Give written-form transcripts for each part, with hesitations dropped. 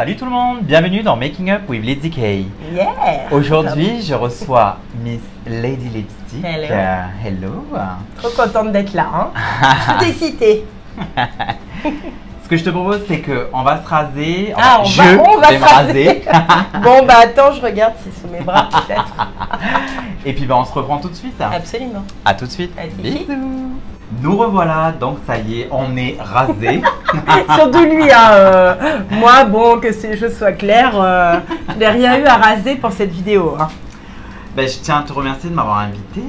Salut tout le monde, bienvenue dans Making Up with Lady K. Yeah. Aujourd'hui, je reçois Miss Lady Lipstick. Hello. Hello. Trop contente d'être là. Hein. Je suis excitée. Ce que je te propose, c'est qu'on va se raser. Ah, je on va vais me se raser. Bon, bah attends, je regarde si c'est sous mes bras peut-être. Et puis, on se reprend tout de suite. Absolument. À tout de suite. À tout de suite. Bisous. Nous revoilà, donc ça y est, on est rasé. Surtout lui, hein, moi, bon, que ces choses soient claires, je n'ai rien eu à raser pour cette vidéo. Hein. Ben, je tiens à te remercier de m'avoir invité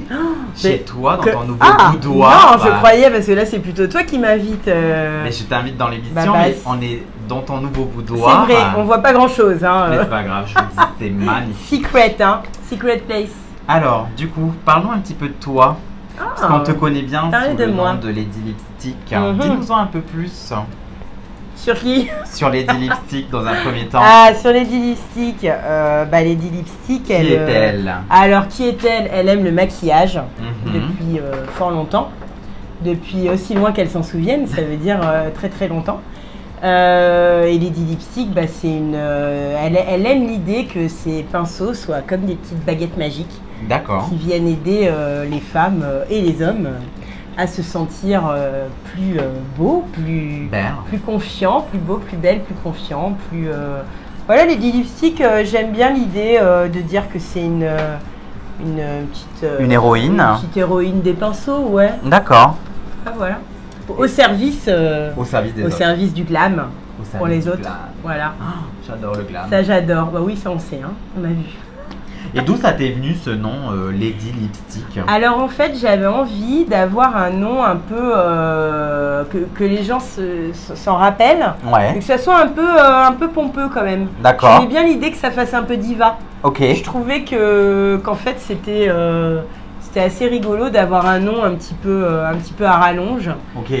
chez toi dans ton nouveau Non, boudoir. je croyais, parce que là, c'est plutôt toi qui m'invites. Mais je t'invite dans l'émission, mais on est dans ton nouveau C'est boudoir. vrai, on voit pas grand-chose. Hein, Mais c'est pas grave, je vous dis, c'est magnifique. Secret, hein, secret place. Alors, du coup, parlons un petit peu de toi. Parce qu'on te connaît bien sous le nom de Lady Lipstick. Dis-nous-en un peu plus sur qui? Sur Lady Lipstick dans un premier temps. Ah, sur Lady Lipstick, Lady Lipstick, qui est-elle? Alors, qui est-elle? Elle aime le maquillage depuis fort longtemps. Depuis aussi loin qu'elle s'en souvienne, ça veut dire très très longtemps. Et Lady Lipstick, c'est une, elle aime l'idée que ses pinceaux soient comme des petites baguettes magiques. D'accord. Qui viennent aider les femmes et les hommes à se sentir plus beaux, plus confiants, plus beaux, plus belles, plus confiants, plus... Voilà, Lady Lipstick, j'aime bien l'idée de dire que c'est une petite... une héroïne. Une petite héroïne des pinceaux, ouais. D'accord. Ah, voilà. Au service du glam pour les autres. Voilà. Oh, j'adore le glam. Ça, j'adore. Bah oui, ça on sait, hein. On a vu. Et d'où ça t'est venu ce nom, Lady Lipstick? Alors en fait, j'avais envie d'avoir un nom un peu que les gens s'en rappellent, et que ça soit un peu pompeux quand même. D'accord. J'aimais bien l'idée que ça fasse un peu diva. Ok. Je trouvais qu'en fait c'était assez rigolo d'avoir un nom un petit peu à rallonge. Ok.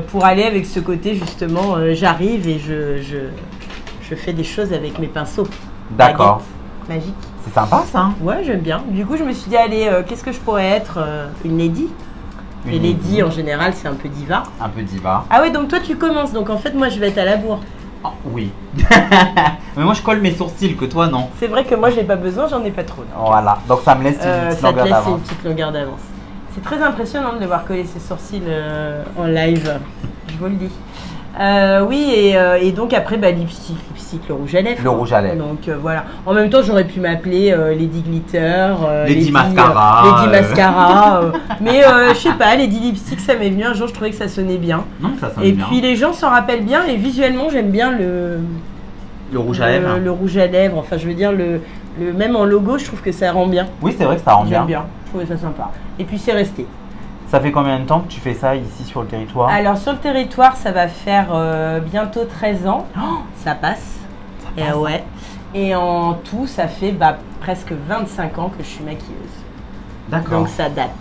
Pour aller avec ce côté justement, j'arrive et je fais des choses avec mes pinceaux. D'accord. Magique. C'est sympa ça. Ouais, j'aime bien. Du coup, je me suis dit, allez, qu'est-ce que je pourrais être? Une lady. Et lady, en général, c'est un peu diva. Un peu diva. Ah ouais, donc toi, tu commences. Donc en fait, moi, je vais être à la bourre. Oh, oui. Mais moi, je colle mes sourcils, que toi, non. C'est vrai que moi, j'ai pas besoin, j'en ai pas trop. Voilà. Donc ça me laisse une petite longueur d'avance. Une petite longueur d'avance. C'est très impressionnant de devoir coller ses sourcils en live. Je vous le dis. Oui, et donc après, lipstick, le rouge à lèvres. Le rouge à lèvres. Donc voilà. En même temps, j'aurais pu m'appeler Lady Glitter, Lady Mascara. Lady Mascara. Mais je sais pas, Lady Lipstick, ça m'est venu un jour, je trouvais que ça sonnait bien. Non, ça sonne bien. Et bien. puis les gens s'en rappellent bien, et visuellement, j'aime bien le rouge à lèvres. Le rouge à lèvres, enfin, je veux dire, même en logo, je trouve que ça rend bien. Oui, c'est vrai que ça rend bien. J'aime bien, je trouvais ça sympa. Et puis c'est resté. Ça fait combien de temps que tu fais ça ici sur le territoire? Alors sur le territoire, ça va faire bientôt 13 ans. Oh, ça passe. Et ouais. Et en tout, ça fait presque 25 ans que je suis maquilleuse. D'accord. Donc ça date.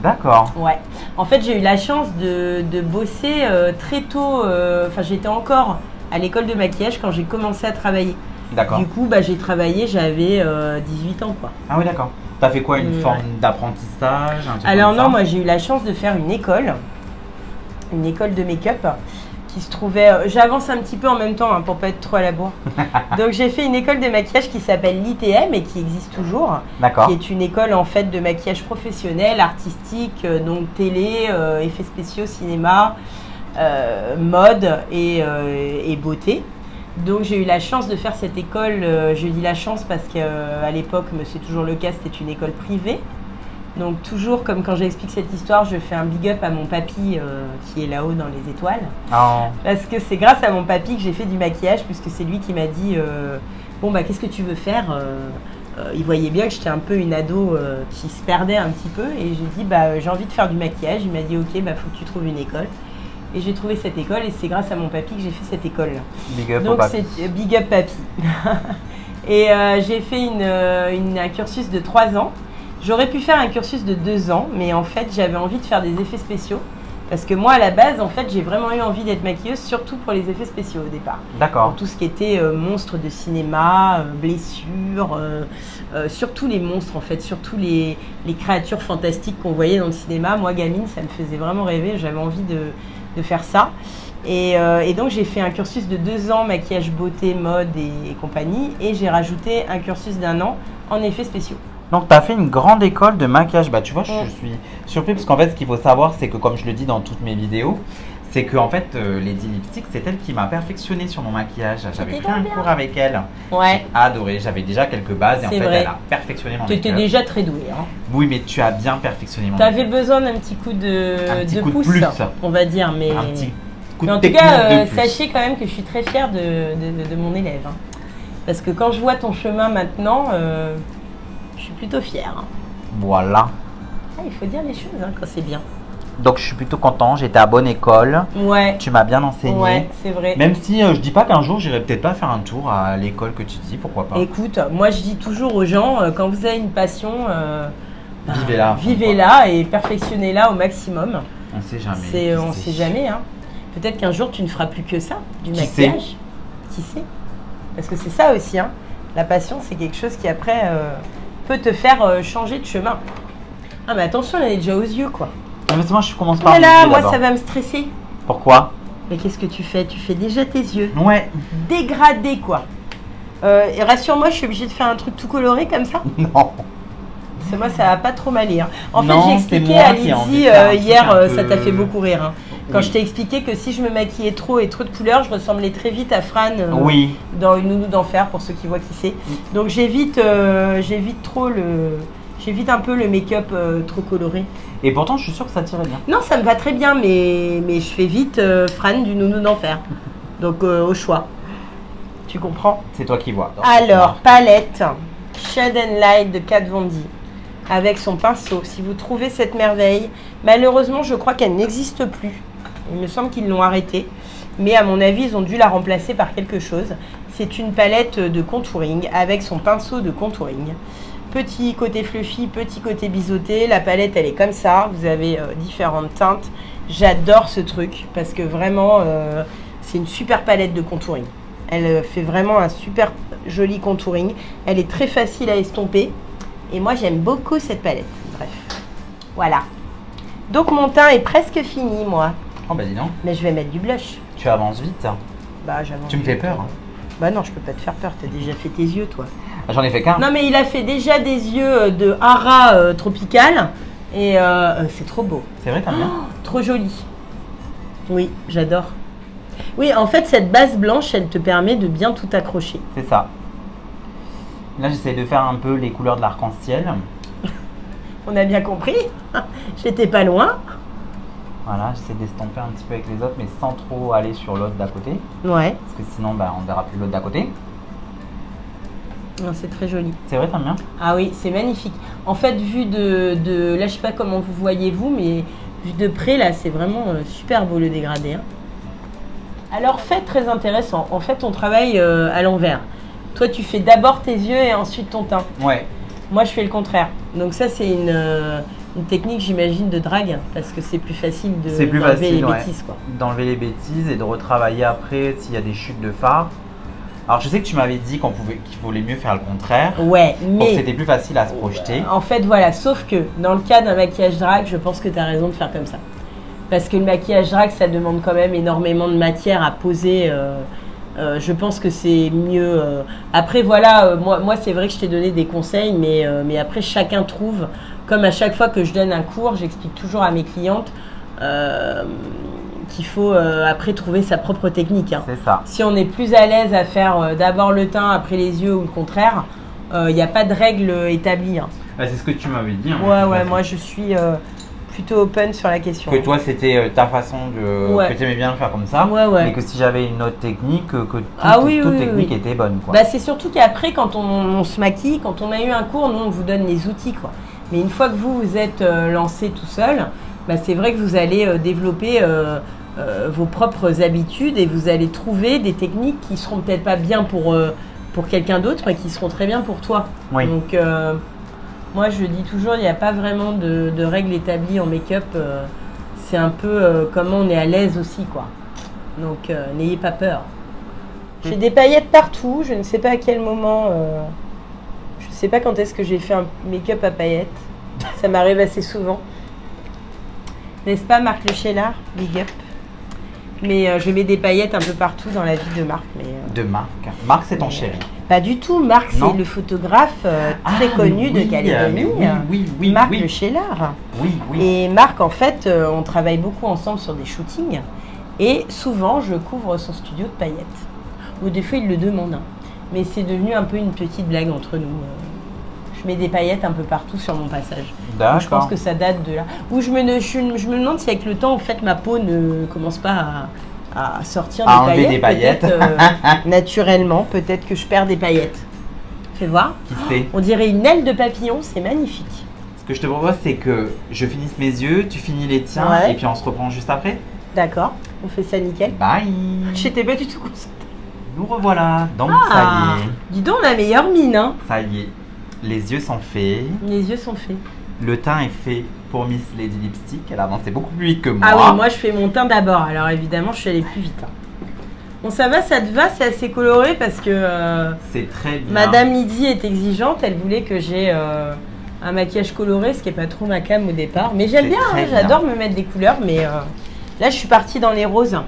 D'accord. Ouais. En fait, j'ai eu la chance de bosser très tôt. Enfin, j'étais encore à l'école de maquillage quand j'ai commencé à travailler. D'accord. Du coup, j'ai travaillé, j'avais 18 ans, quoi. Ah oui, d'accord. T'as fait quoi, une forme d'apprentissage? Alors non, moi j'ai eu la chance de faire une école de make-up qui se trouvait... J'avance un petit peu en même temps pour pas être trop à la bourre. Donc j'ai fait une école de maquillage qui s'appelle l'ITM et qui existe toujours. D'accord. Qui est une école en fait de maquillage professionnel, artistique, donc télé, effets spéciaux, cinéma, mode et beauté. Donc j'ai eu la chance de faire cette école, je dis la chance parce qu'à l'époque, mais c'est toujours le cas, c'était une école privée. Donc toujours, comme quand j'explique cette histoire, je fais un big up à mon papy qui est là-haut dans les étoiles. Oh. Parce que c'est grâce à mon papy que j'ai fait du maquillage, puisque c'est lui qui m'a dit bon qu'est-ce que tu veux faire? Il voyait bien que j'étais un peu une ado qui se perdait un petit peu, et j'ai dit j'ai envie de faire du maquillage. Il m'a dit ok, faut que tu trouves une école. Et j'ai trouvé cette école, et c'est grâce à mon papy que j'ai fait cette école. Big up donc papy. C'est big up papy. Et j'ai fait un cursus de 3 ans. J'aurais pu faire un cursus de 2 ans, mais en fait j'avais envie de faire des effets spéciaux. Parce que moi, à la base, en fait, j'ai vraiment eu envie d'être maquilleuse, surtout pour les effets spéciaux au départ. D'accord. Pour tout ce qui était monstres de cinéma, blessures, surtout les monstres, en fait, surtout les créatures fantastiques qu'on voyait dans le cinéma. Moi, gamine, ça me faisait vraiment rêver. J'avais envie de faire ça. Et donc, j'ai fait un cursus de 2 ans, maquillage, beauté, mode et compagnie. Et j'ai rajouté un cursus d'1 an en effets spéciaux. Donc, tu as fait une grande école de maquillage. Bah, tu vois, je suis surpris parce qu'en fait, ce qu'il faut savoir, c'est que comme je le dis dans toutes mes vidéos, c'est que en fait, Lady Lipstick, c'est elle qui m'a perfectionné sur mon maquillage. J'avais pris un cours avec elle. Ouais. J'ai adoré. J'avais déjà quelques bases et en fait, elle a perfectionné mon maquillage. Tu étais déjà très douée. Hein. Oui, mais tu as bien perfectionné mon maquillage. Tu avais besoin d'un petit coup de pouce, plus. On va dire. Mais, un petit coup mais en de tout cas, de plus. sachez quand même que je suis très fière de mon élève. Hein. Parce que quand je vois ton chemin maintenant, je suis plutôt fière. Hein. Voilà. Ah, il faut dire les choses hein, quand c'est bien. Donc je suis plutôt content, j'étais à bonne école. Ouais. Tu m'as bien enseigné. Ouais, c'est vrai. Même si je dis pas qu'un jour j'irai peut-être pas faire un tour à l'école que tu dis, pourquoi pas. Écoute, moi je dis toujours aux gens, quand vous avez une passion, vivez-la. Vivez-la et perfectionnez-la au maximum. On sait jamais. On sait jamais. Hein. Peut-être qu'un jour tu ne feras plus que ça, du Qui maquillage. sait Qui sait? Parce que c'est ça aussi. Hein. La passion, c'est quelque chose qui après peut te faire changer de chemin. Ah mais attention, elle est déjà aux yeux quoi. Non, mais moi je commence par. Voilà, moi ça va me stresser. Pourquoi? Mais qu'est-ce que tu fais? Tu fais déjà tes yeux. Ouais. Dégradés quoi. Et rassure-moi, je suis obligée de faire un truc tout coloré comme ça? Non. Parce que moi ça va pas trop m'aller. Hein. En Non, fait j'ai expliqué à Lydie hier, ça t'a fait beaucoup rire. Hein. Quand je t'ai expliqué que si je me maquillais trop et trop de couleurs, je ressemblais très vite à Fran dans Une nounou d'enfer, pour ceux qui voient qui c'est. Donc j'évite un peu le make-up trop coloré. Et pourtant je suis sûre que ça tirait bien. Non, ça me va très bien, mais je fais vite Fran du nounou d'enfer. Donc au choix. Tu comprends? C'est toi qui vois. Alors, palette Shade and Light de Kat Von D. Avec son pinceau. Si vous trouvez cette merveille, malheureusement je crois qu'elle n'existe plus. Il me semble qu'ils l'ont arrêtée, mais à mon avis ils ont dû la remplacer par quelque chose. C'est une palette de contouring avec son pinceau de contouring. Petit côté fluffy, petit côté biseauté. La palette elle est comme ça, vous avez différentes teintes. J'adore ce truc parce que vraiment c'est une super palette de contouring. Elle fait vraiment un super joli contouring. Elle est très facile à estomper. Et moi, j'aime beaucoup cette palette. Bref, voilà. Donc, mon teint est presque fini, moi. Oh, bah dis donc. Mais je vais mettre du blush. Tu avances vite. Bah, j'avance. Tu me fais peur. Hein. Bah non, je peux pas te faire peur. T'as déjà fait tes yeux, toi. J'en ai fait qu'un. Non, mais il a fait déjà des yeux de hara tropical. Et c'est trop beau. C'est vrai, t'as bien. Trop joli. Oui, j'adore. Oui, en fait, cette base blanche, elle te permet de bien tout accrocher. C'est ça. Là, j'essaie de faire un peu les couleurs de l'arc-en-ciel. On a bien compris. J'étais pas loin. Voilà, j'essaie d'estomper un petit peu avec les autres, mais sans trop aller sur l'autre d'à côté. Ouais. Parce que sinon, bah, on verra plus l'autre d'à côté. Non, c'est très joli. C'est vrai, t'aimes bien? Ah oui, c'est magnifique. En fait, vu de... Là, je sais pas comment vous voyez vous, mais vu de près, là, c'est vraiment super beau le dégradé. Hein. Alors, fait très intéressant. En fait, on travaille à l'envers. Toi, tu fais d'abord tes yeux et ensuite ton teint. Ouais. Moi, je fais le contraire. Donc ça, c'est une technique, j'imagine, de drague, parce que c'est plus facile d'enlever les bêtises. D'enlever les bêtises et de retravailler après s'il y a des chutes de fard. Alors, je sais que tu m'avais dit qu'il valait mieux faire le contraire. Ouais, mais... c'était plus facile à se projeter. En fait, voilà. Sauf que dans le cas d'un maquillage drague, je pense que tu as raison de faire comme ça. Parce que le maquillage drague, ça demande quand même énormément de matière à poser. Je pense que c'est mieux. Après, voilà, moi c'est vrai que je t'ai donné des conseils, mais après, chacun trouve. Comme à chaque fois que je donne un cours, j'explique toujours à mes clientes qu'il faut après trouver sa propre technique. Hein. C'est ça. Si on est plus à l'aise à faire d'abord le teint, après les yeux ou le contraire, il n'y a pas de règle établie. Hein. C'est ce que tu m'avais dit. Hein, ouais, moi je suis plutôt open sur la question. Que toi, c'était ta façon que tu aimais bien le faire comme ça. Mais que si j'avais une autre technique, que toute technique était bonne. Quoi. Bah, c'est surtout qu'après, quand on se maquille, quand on a eu un cours, nous, on vous donne les outils. Quoi. Mais une fois que vous êtes lancé tout seul, bah, c'est vrai que vous allez développer vos propres habitudes et vous allez trouver des techniques qui seront peut-être pas bien pour quelqu'un d'autre, mais qui seront très bien pour toi. Oui. Donc, moi, je dis toujours, il n'y a pas vraiment de règles établies en make-up. c'est un peu comment on est à l'aise aussi, quoi. Donc, n'ayez pas peur. J'ai des paillettes partout. Je ne sais pas à quel moment. Je ne sais pas quand est-ce que j'ai fait un make-up à paillettes. Ça m'arrive assez souvent. N'est-ce pas, Marc Le Chélar? Big up. Mais je mets des paillettes un peu partout dans la vie de Marc. De Marc. Marc, c'est ton chéri. Pas du tout. Marc, c'est le photographe très connu de Calédonie. Oui, Marc Le Chélar. Oui. Et Marc, en fait, on travaille beaucoup ensemble sur des shootings. Et souvent, je couvre son studio de paillettes. Ou des fois, il le demande. Hein. Mais c'est devenu un peu une petite blague entre nous. Je mets des paillettes un peu partout sur mon passage. D'accord. Je pense que ça date de là. Ou je me demande si avec le temps, en fait, ma peau ne commence pas à sortir des paillettes. Naturellement, peut-être que je perds des paillettes. Fais voir. Qui sait? On dirait une aile de papillon, c'est magnifique. Ce que je te propose, c'est que je finisse mes yeux, tu finis les tiens, et puis on se reprend juste après. D'accord, on fait ça nickel. Bye. J'étais pas du tout concentrée. Nous revoilà. Donc ça y est. Dis donc, la meilleure mine, hein. Ça y est. Les yeux sont faits. Les yeux sont faits. Le teint est fait pour Miss Lady Lipstick. Elle avançait beaucoup plus vite que moi. Ah oui, moi je fais mon teint d'abord. Alors évidemment, je suis allée plus vite. Hein. Bon, ça va, ça te va, c'est assez coloré parce que c'est très bien. Madame Lydie est exigeante. Elle voulait que j'ai un maquillage coloré, ce qui n'est pas trop ma came au départ. Mais j'aime bien, hein, j'adore me mettre des couleurs. Mais là, je suis partie dans les roses.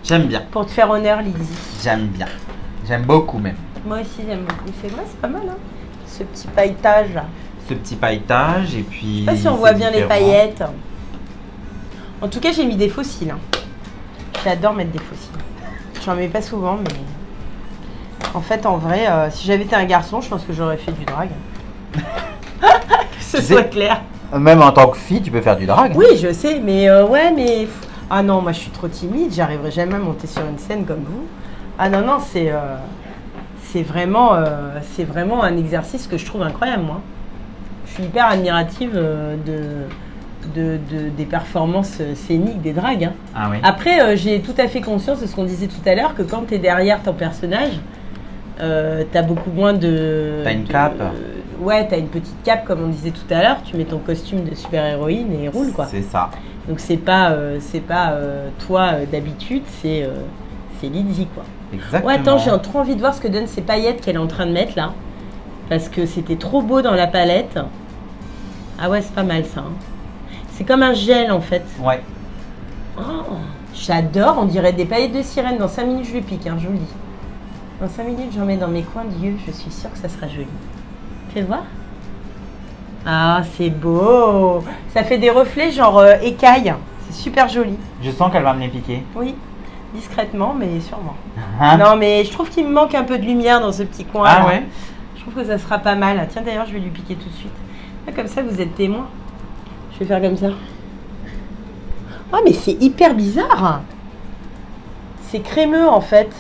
J'aime bien. Pour te faire honneur, Lydie. J'aime bien. J'aime beaucoup même. Moi aussi, j'aime beaucoup. C'est vrai, c'est pas mal, hein. Ce petit pailletage là. Ce petit pailletage et puis... Je sais pas si on voit bien les paillettes. En tout cas, j'ai mis des fossiles. Hein. J'adore mettre des fossiles. J'en mets pas souvent, mais... En fait, en vrai, si j'avais été un garçon, je pense que j'aurais fait du drag. Que ce soit clair. Même en tant que fille, tu peux faire du drag. Oui, je sais, mais ouais, mais... Ah non, moi je suis trop timide, j'arriverai jamais à monter sur une scène comme vous. Ah non, non, c'est vraiment un exercice que je trouve incroyable, moi. Je suis hyper admirative des performances scéniques des dragues. Hein. Ah oui. Après, j'ai tout à fait conscience de ce qu'on disait tout à l'heure, que quand tu es derrière ton personnage, tu as beaucoup moins de... T'as une cape. Ouais, tu as une petite cape, comme on disait tout à l'heure. Tu mets ton costume de super-héroïne et roule, quoi. C'est ça. Donc, c'est pas toi d'habitude, c'est Lydie, quoi. Exactement. Ouais, attends, j'ai trop envie de voir ce que donnent ces paillettes qu'elle est en train de mettre, là. Parce que c'était trop beau dans la palette. Ah ouais, c'est pas mal, ça. Hein. C'est comme un gel, en fait. Ouais. Oh, j'adore, on dirait des paillettes de sirène. Dans 5 minutes, je les pique, hein, je vous le dis. Dans 5 minutes, j'en mets dans mes coins d'yeux. Je suis sûre que ça sera joli. Fais voir. Ah, c'est beau. Ça fait des reflets genre écailles. C'est super joli. Je sens qu'elle va me les piquer. Oui, discrètement, mais sûrement. Non, mais je trouve qu'il me manque un peu de lumière dans ce petit coin. Ah là. ouais. Je trouve que ça sera pas mal. Tiens, d'ailleurs, je vais lui piquer tout de suite. Là, comme ça, vous êtes témoin. Je vais faire comme ça. Oh, mais c'est hyper bizarre. C'est crémeux, en fait.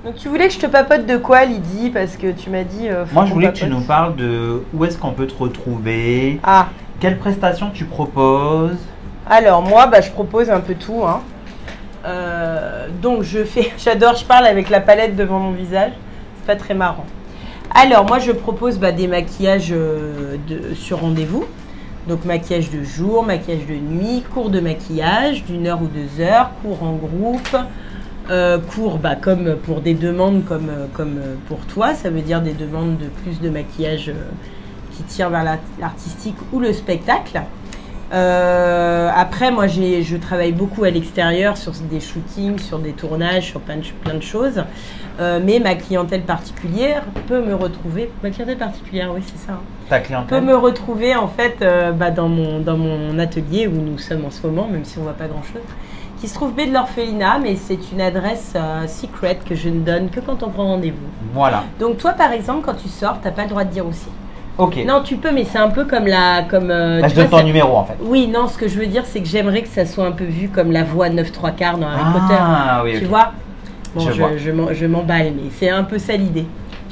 Donc, tu voulais que je te papote de quoi, Lydie? Parce que tu m'as dit... Moi, je voulais que tu nous parles de où est-ce qu'on peut te retrouver. Ah. Quelles prestations tu proposes? Alors, moi, bah, je propose un peu tout. Hein. Donc, j'adore, je parle avec la palette devant mon visage. C'est pas très marrant. Alors, moi, je propose des maquillages sur rendez-vous. Donc, maquillage de jour, maquillage de nuit, cours de maquillage d'1 heure ou 2 heures, cours en groupe, cours comme pour des demandes comme pour toi. Ça veut dire des demandes de plus de maquillage qui tirent vers l'artistique ou le spectacle. Après, moi, je travaille beaucoup à l'extérieur sur des shootings, sur des tournages, sur plein de choses. Mais ma clientèle particulière peut me retrouver... Ma clientèle particulière, oui, c'est ça. Hein. Ta clientèle peut me retrouver, en fait, dans mon atelier où nous sommes en ce moment, même si on ne voit pas grand-chose, qui se trouve baie de l'Orphelinat, mais c'est une adresse secret que je ne donne que quand on prend rendez-vous. Voilà. Donc, toi, par exemple, quand tu sors, tu n'as pas le droit de dire aussi. Ok. Non, tu peux, mais c'est un peu comme je donne ton numéro, en fait. Oui, non, ce que je veux dire, c'est que j'aimerais que ça soit un peu vu comme la voix 9/3 dans Harry Potter. Ah, oui, tu vois. Bon, je m'emballe, mais c'est un peu ça l'idée.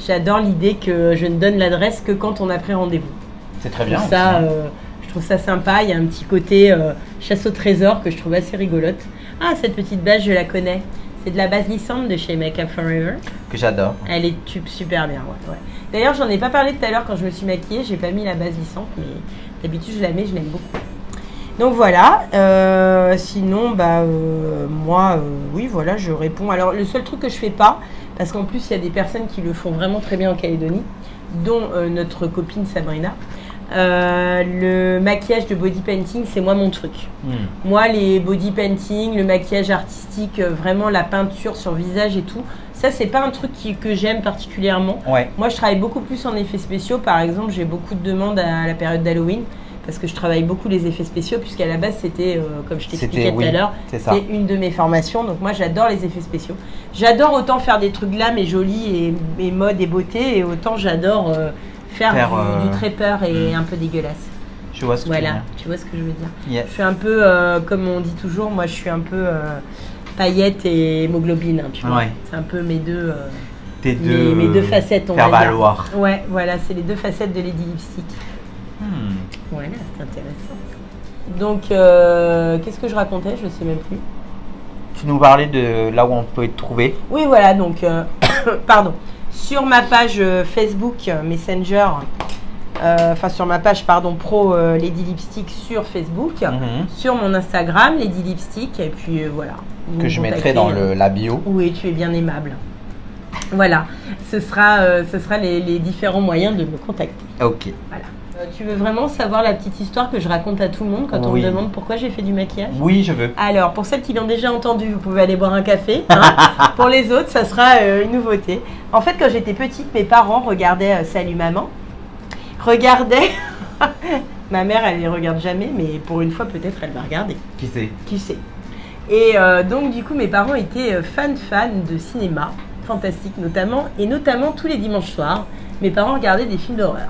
J'adore l'idée que je ne donne l'adresse que quand on a pris rendez-vous. C'est très bien. Je trouve ça sympa. Il y a un petit côté chasse au trésor que je trouve assez rigolote. Ah, cette petite base, je la connais. C'est de la base lissante de chez Make Up Forever. Que j'adore. Elle est super bien, ouais. D'ailleurs, j'en ai pas parlé tout à l'heure quand je me suis maquillée. J'ai pas mis la base lissante, mais d'habitude, je la mets, je l'aime beaucoup. Donc voilà, sinon, moi, oui, voilà, je réponds. Alors, le seul truc que je fais pas, parce qu'en plus, il y a des personnes qui le font vraiment très bien en Calédonie, dont notre copine Sabrina. Le maquillage de body painting, c'est moi mon truc. Moi, les body painting, le maquillage artistique, vraiment la peinture sur visage et tout, ça, c'est pas un truc que j'aime particulièrement. Ouais. Moi, je travaille beaucoup plus en effets spéciaux. Par exemple, j'ai beaucoup de demandes à la période d'Halloween. Parce que je travaille beaucoup les effets spéciaux, puisqu'à la base, c'était, comme je t'expliquais tout à l'heure, c'était une de mes formations. Donc moi, j'adore les effets spéciaux. J'adore autant faire des trucs glam et jolis et mode et beauté, et autant j'adore faire du très peur et un peu dégueulasse. Je vois ce que tu veux dire. Tu vois ce que je veux dire. Yes. Je suis un peu, comme on dit toujours, moi je suis un peu paillettes et hémoglobine, hein, tu vois. Ouais. C'est un peu mes deux... mes deux facettes, on va dire. Valoir. Ouais, voilà, c'est les deux facettes de Lady Lipstick. Voilà, c'est intéressant. Donc, qu'est-ce que je racontais? Je ne sais même plus. Tu nous parlais de là où on peut te trouver. Oui, voilà, donc, pardon. Sur ma page Facebook Messenger, sur ma page, pardon, pro Lady Lipstick sur Facebook, sur mon Instagram, Lady Lipstick, et puis voilà. Que je mettrai dans la bio. Oui, tu es bien aimable. Voilà, ce sera les différents moyens de me contacter. Ok. Voilà. Tu veux vraiment savoir la petite histoire que je raconte à tout le monde quand on me demande pourquoi j'ai fait du maquillage? Oui, je veux. Alors, pour celles qui l'ont déjà entendu, vous pouvez aller boire un café. Hein. Pour les autres, ça sera une nouveauté. En fait, quand j'étais petite, mes parents regardaient Salut Maman. Regardaient... Ma mère, elle ne les regarde jamais, mais pour une fois, peut-être, elle va regarder. Qui sait? Qui sait? Et donc, du coup, mes parents étaient fans de cinéma, fantastique notamment, et notamment tous les dimanches soirs, mes parents regardaient des films d'horreur.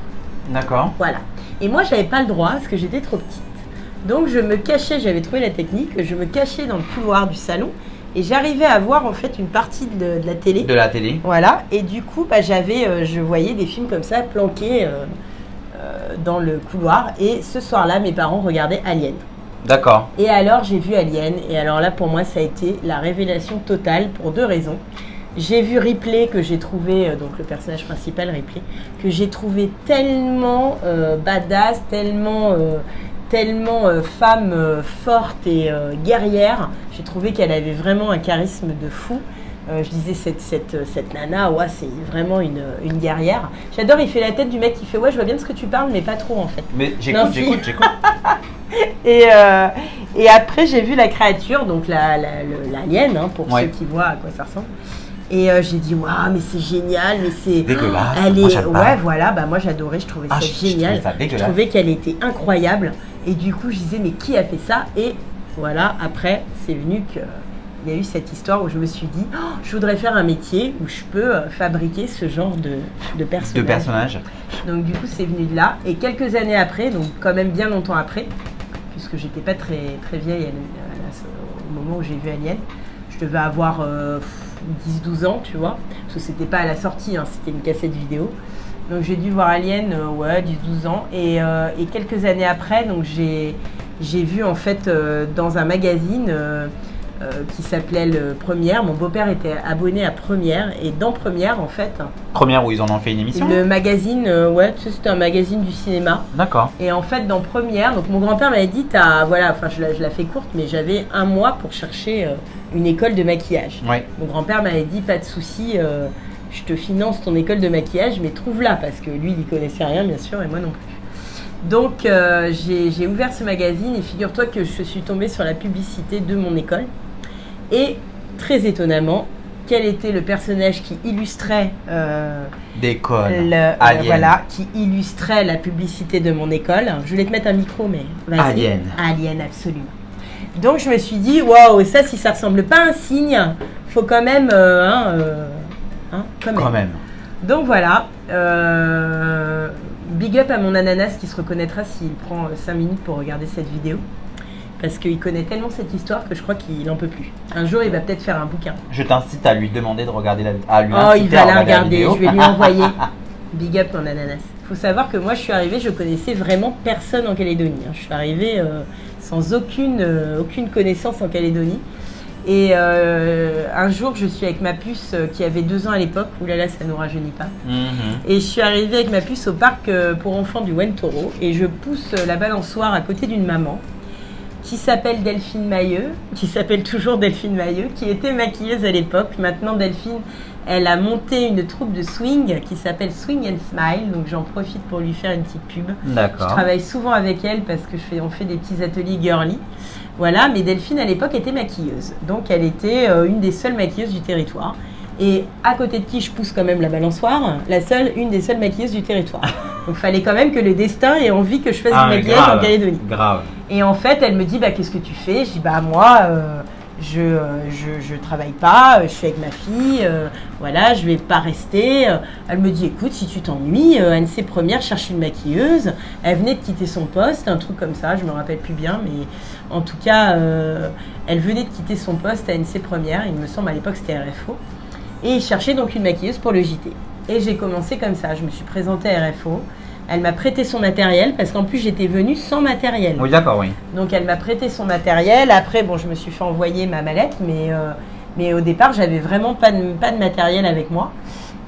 D'accord. Voilà. Et moi, j'avais pas le droit parce que j'étais trop petite. Donc, je me cachais, j'avais trouvé la technique, je me cachais dans le couloir du salon et j'arrivais à voir en fait une partie de la télé. De la télé. Voilà. Et du coup, je voyais des films comme ça planqués dans le couloir. Et ce soir-là, mes parents regardaient Alien. D'accord. Et alors, j'ai vu Alien. Et alors là, pour moi, ça a été la révélation totale pour deux raisons. J'ai vu Ripley, que j'ai trouvé, donc le personnage principal, Ripley, que j'ai trouvé tellement badass, tellement femme forte et guerrière. J'ai trouvé qu'elle avait vraiment un charisme de fou. Je disais, cette nana, ouais, c'est vraiment une guerrière. J'adore, il fait la tête du mec qui fait, ouais, je vois bien de ce que tu parles, mais pas trop en fait. Mais j'écoute. Et après, j'ai vu la créature, donc l'alien, hein, pour ceux qui voient à quoi ça ressemble. Et j'ai dit, waouh, mais c'est génial, mais c'est dégueulasse. Ouais, voilà, moi j'adorais, je trouvais ça génial. Je trouvais qu'elle était incroyable. Et du coup, je disais, mais qui a fait ça? Et voilà, après, c'est venu qu'il y a eu cette histoire où je me suis dit, oh, je voudrais faire un métier où je peux fabriquer ce genre de personnage. Donc du coup, c'est venu de là. Et quelques années après, donc quand même bien longtemps après, puisque j'étais pas très, très vieille au moment où j'ai vu Alien, je devais avoir 10-12 ans, tu vois, parce que c'était pas à la sortie, hein, c'était une cassette vidéo. Donc j'ai dû voir Alien, 10-12 ans. Et quelques années après, donc j'ai vu en fait dans un magazine qui s'appelait le Première. Mon beau-père était abonné à Première. Et dans Première, en fait... Première où ils en ont fait une émission? Le magazine, tu sais, c'était un magazine du cinéma. D'accord. Et en fait, dans Première, donc mon grand-père m'avait dit, je la fais courte, mais j'avais un mois pour chercher une école de maquillage. Ouais. Mon grand-père m'avait dit, pas de souci, je te finance ton école de maquillage, mais trouve-la, parce que lui, il n'y connaissait rien, bien sûr, et moi non plus. Donc, j'ai ouvert ce magazine, et figure-toi que je suis tombée sur la publicité de mon école. Et, très étonnamment, quel était le personnage qui illustrait qui illustrait la publicité de mon école. Je voulais te mettre un micro, mais vas-y. Alien, absolument. Donc, je me suis dit, waouh, ça, si ça ressemble pas à un cygne, faut quand même... quand même. Donc voilà, big up à mon ananas qui se reconnaîtra s'il prend 5 minutes pour regarder cette vidéo. Parce qu'il connaît tellement cette histoire que je crois qu'il n'en peut plus. Un jour, il va peut-être faire un bouquin. Je t'incite à lui demander de regarder la vidéo. Il va la regarder, je vais lui envoyer. Big up mon ananas. Il faut savoir que moi, je suis arrivée, je connaissais vraiment personne en Calédonie. Je suis arrivée sans aucune connaissance en Calédonie. Et un jour, je suis avec ma puce qui avait 2 ans à l'époque. Oulala, ça ne nous rajeunit pas. Et je suis arrivée avec ma puce au parc pour enfants du Wentoro. Et je pousse la balançoire à côté d'une maman. qui s'appelle Delphine Mailleux, qui s'appelle toujours Delphine Mailleux, qui était maquilleuse à l'époque. Maintenant, Delphine, elle a monté une troupe de swing qui s'appelle Swing and Smile, donc j'en profite pour lui faire une petite pub. D'accord. Je travaille souvent avec elle parce que on fait des petits ateliers girly. Voilà, mais Delphine à l'époque était maquilleuse, donc elle était une des seules maquilleuses du territoire. Et à côté de qui je pousse quand même la balançoire, une des seules maquilleuses du territoire. Donc il fallait quand même que le destin ait envie que je fasse du maquillage en Calédonie. Grave. Et en fait, elle me dit, bah, qu'est-ce que tu fais? Je dis, bah moi, je travaille pas, je suis avec ma fille, voilà, je vais pas rester. Elle me dit, écoute, si tu t'ennuies, ANC Première cherche une maquilleuse. Elle venait de quitter son poste, un truc comme ça, je me rappelle plus bien, mais en tout cas, elle venait de quitter son poste à ANC Première, il me semble à l'époque c'était RFO. Et il cherchait donc une maquilleuse pour le JT. Et j'ai commencé comme ça, je me suis présentée à RFO. Elle m'a prêté son matériel parce qu'en plus j'étais venue sans matériel. Oui, d'accord, oui. Donc elle m'a prêté son matériel. Après, bon, je me suis fait envoyer ma mallette, mais au départ, j'avais vraiment pas de matériel avec moi.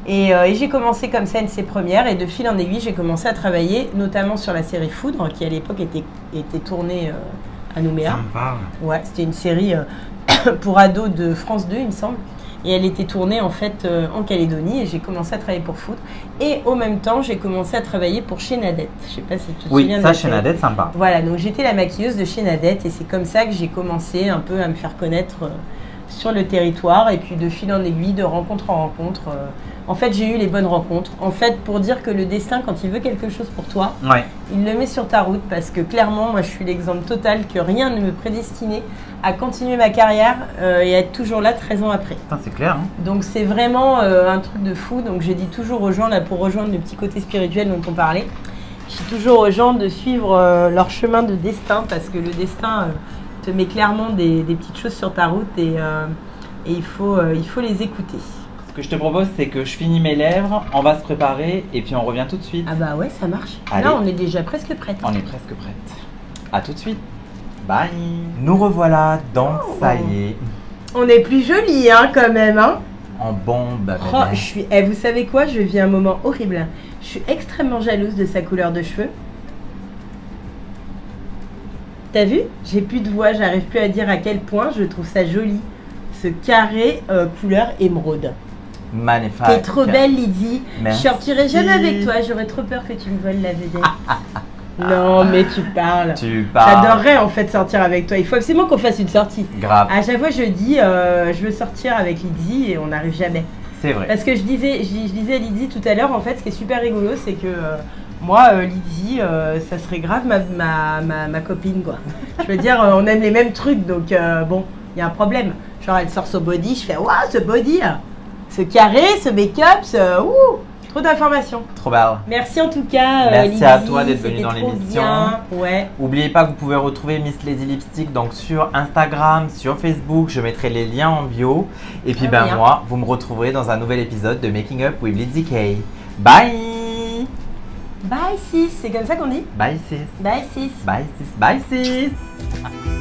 Et j'ai commencé comme ça ANC Première. Et de fil en aiguille, j'ai commencé à travailler, notamment sur la série Foudre, qui à l'époque était tournée à Nouméa. Sympa. Ouais, c'était une série pour ados de France 2, il me semble. Et elle était tournée en fait en Calédonie et j'ai commencé à travailler pour Foudre. Et au même temps, j'ai commencé à travailler pour Chez Nadette. Je sais pas si tu te souviens. Oui, ça, Chez Nadette, sympa. Voilà, donc j'étais la maquilleuse de Chez Nadette et c'est comme ça que j'ai commencé un peu à me faire connaître sur le territoire. Et puis de fil en aiguille, de rencontre en rencontre. En fait, j'ai eu les bonnes rencontres. En fait, pour dire que le destin, quand il veut quelque chose pour toi, ouais, il le met sur ta route parce que clairement, moi, je suis l'exemple total que rien ne me prédestinait à continuer ma carrière et à être toujours là 13 ans après. C'est clair. Hein. Donc, c'est vraiment un truc de fou. Donc, je dis toujours aux gens, là, pour rejoindre le petit côté spirituel dont on parlait, je dis toujours aux gens de suivre leur chemin de destin parce que le destin te met clairement des petites choses sur ta route et il faut les écouter. Ce que je te propose, c'est que je finis mes lèvres, on va se préparer et puis on revient tout de suite. Ah bah ouais, ça marche. Allez. Là, on est déjà presque prête. On est presque prête. À tout de suite. Bye. Nous revoilà dans Ça y est. On est plus jolis, hein, quand même, hein. En bombe. Oh, vous savez quoi? Je vis un moment horrible. Je suis extrêmement jalouse de sa couleur de cheveux. T'as vu? J'ai plus de voix, j'arrive plus à dire à quel point je trouve ça joli. Ce carré couleur émeraude. Magnifique. T'es trop belle, Lydie. Merci. Je sortirai jamais avec toi, j'aurais trop peur que tu me voles la vedette. Non, mais tu parles. Tu parles. J'adorerais en fait sortir avec toi. Il faut absolument qu'on fasse une sortie. Grave. À chaque fois, je dis, je veux sortir avec Lydie et on n'arrive jamais. C'est vrai. Parce que je disais à Lydie tout à l'heure, en fait, ce qui est super rigolo, c'est que moi, Lydie, ça serait grave ma copine, quoi. Je veux dire, on aime les mêmes trucs, donc bon, il y a un problème. Genre, elle sort son body, je fais, waouh, ce body, ce carré, ce make-up, trop d'informations. Trop belle. Merci en tout cas, merci Lydie, à toi d'être venue dans l'émission. Ouais. N'oubliez pas que vous pouvez retrouver Miss Lady Lipstick donc sur Instagram, sur Facebook. Je mettrai les liens en bio. Et puis moi, vous me retrouverez dans un nouvel épisode de Making Up with Lydie Kay. Bye. Bye sis, c'est comme ça qu'on dit? Bye sis. Bye sis. Bye sis. Bye sis.